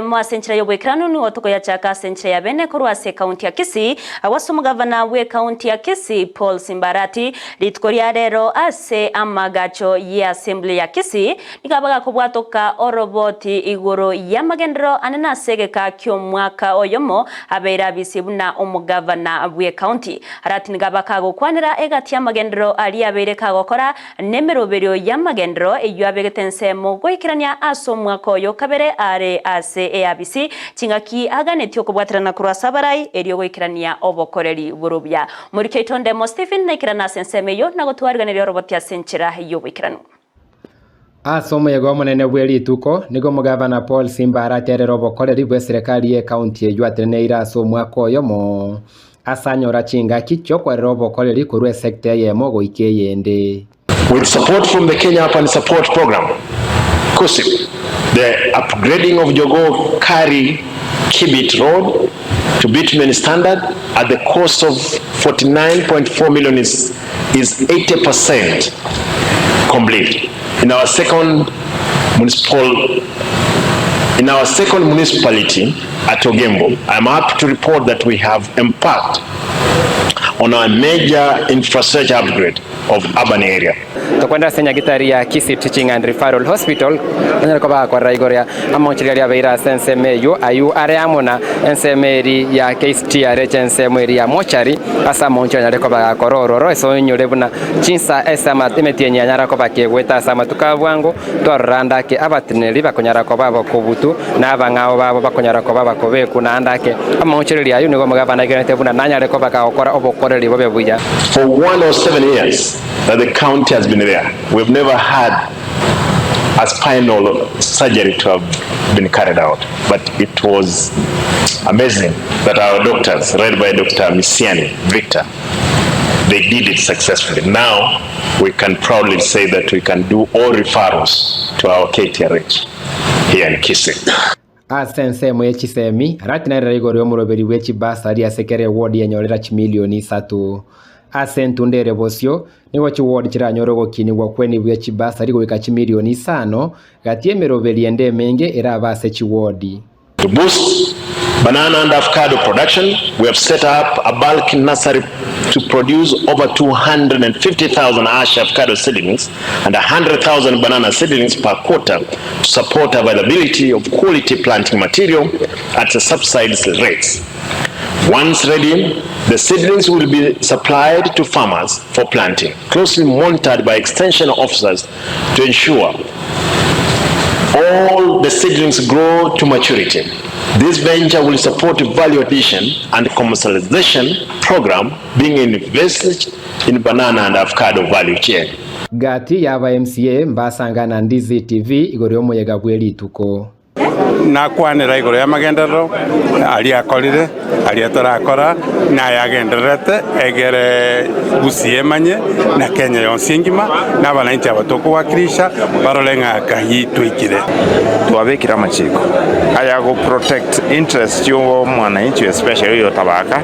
Mwa senchira yobwekirano ni watuko ya chaka senchira ya bene kurwase kaunti ya Kisii awasu mugavana we kaunti ya Kisii Paul Simba Arati litkoria rero ase amagacho ya assembly ya Kisii nikabaga kubwatoka oroboti iguru ya magendero anena segeka kyo mwaka oyomo abeira bisibuna umugavana we kaunti Arati nigabaka gukwanira egati ya magendero ali abereka gukora nemeroberio ya magendero eyo abegetense mu gwikirania aso mwaka oyo kabere are ase ABC chingaki aganetio kubwatirana kurwasa barai erio gwikirania obokoreri burubya muri keitonde mo Stephen nakirana sensemeyo nagotwariganira roboti ya senchira yo gwikirano asomo yego munene bweli tuko nigo mugavana Paul Simba Arati robokoreri bwe serikali ye county eyo ateneira aso mwaka oyo mo asanyora chingaki kyo kwa robokoreri kurwe sector yemo goikeyende with support from the Kenya Urban Support Program Gusii. The upgrading of Jogo Kari Kibit Road to bitumen standard at the cost of 49.4 million is 80% complete. In our second municipality at Ogembo, I'm happy to report that we have embarked on a major infrastructure upgrade of urban area. Tokwenda senya gitari ya Kisii Teaching and Referral Hospital nanyara ko ba kwa raigoria amonchiri ya beira sensemeyo ayu areamona ensemeri ya KSTR ensemeri ya mochari asa moncho nyare ko ba kororo eso nyore buna chinsa esama temetie nyara ko ba kegweta sama tukabwango twaranda ke abatineri bakonyara ko babo kubutu nabangao babo bakonyara ko baba kobeku na andake amonchiri ya yuno mugabana genete buna nanyare ko ba okora obokoreri bobe buya. For 1 or 7 years that the county has been there, we've never had a spinal surgery to have been carried out. But it was amazing that our doctors, led by Dr. Misiani, Victor, they did it successfully. Now we can proudly say that we can do all referrals to our KTRH here in Kisii. Asense mwechisemi Arati na rigori omuroberi wechi basari asekere ward ya nyorera chimilioni 3 asentundere bosyo niwo chiward chiranyoro gokini gwakweni wechi basari gweka chimilioni 5 gatie meroberi ende menge era base chiward. To boost banana and avocado production, we have set up a bulk nursery to produce over 250,000 ash avocado seedlings and 100,000 banana seedlings per quarter to support availability of quality planting material at subsidized rates. Once ready, the seedlings will be supplied to farmers for planting, closely monitored by extension officers to ensure all the seedlings grow to maturity. This venture will support value addition and commercialization program being invested in banana and avocado value chain. Gati yaba MCA mbasanga na Ndizi TV igori omuyega bweli tuko. Nakwanira iguru ya magendero ali akorire ali atarakora na yagenderete egere Gusii emanye na Kenya yonse ngima na bananchi abatoko wakirisha barolenga kahitwikire twabekira machiko aya go protect interest yo mwananchi especially yo tabaka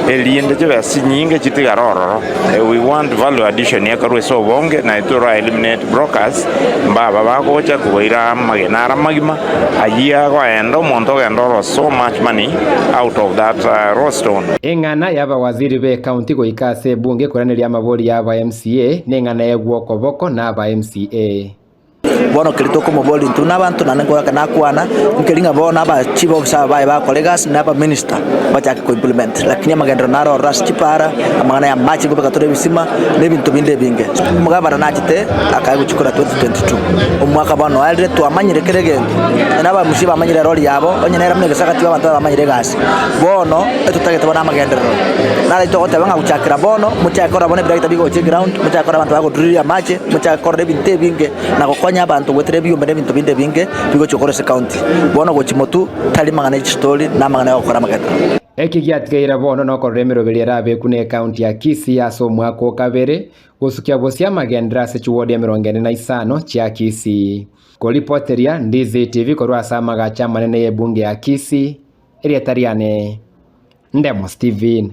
eliende je basinyinge chitigaroro. We want value addition ya karweso bonge na itura eliminate brokers mbaba bagocha kuira magenara magima ayia go endo monto endo so much money out of that roadstone. Engana yaba waziri be county go ikase bunge kuraneli amabori yaba MCA nengana yegwoko boko na aba MCA bono kilitoko moboli ntuna abantu nanengo kana kwana nkelinga bona ba chief officer ba colleagues na ba minister bacha ko implement lakini magendro naro ras chipara amana ya machi go bakatore bisima ne bintu binde binge mugabara nachite akaye guchukura 2022 umwaka bono alre to amanyire kerege na ba mushiba amanyire roli yabo onyene ramne gasakati abantu amanyire gas bono etutagete bona magendro nara itogote banga guchakira bono muchakora bone bira itabigo ground muchakora abantu bago drill machi muchakora binte binge na gokonya abantu wetere biyumbe bintu binde binge bigo chokore county bono go chimotu tali mangana story na mangana okora magata eki gyatgeira bono no koremero belera be kune county ya Kisii aso mwako kabere gusukia bosia magendra se chiwode 45 chia Kisii kolipoteria Ndizi TV korwa sama gacha manene ye bunge ya Kisii eri atariane Ndemo Stephen.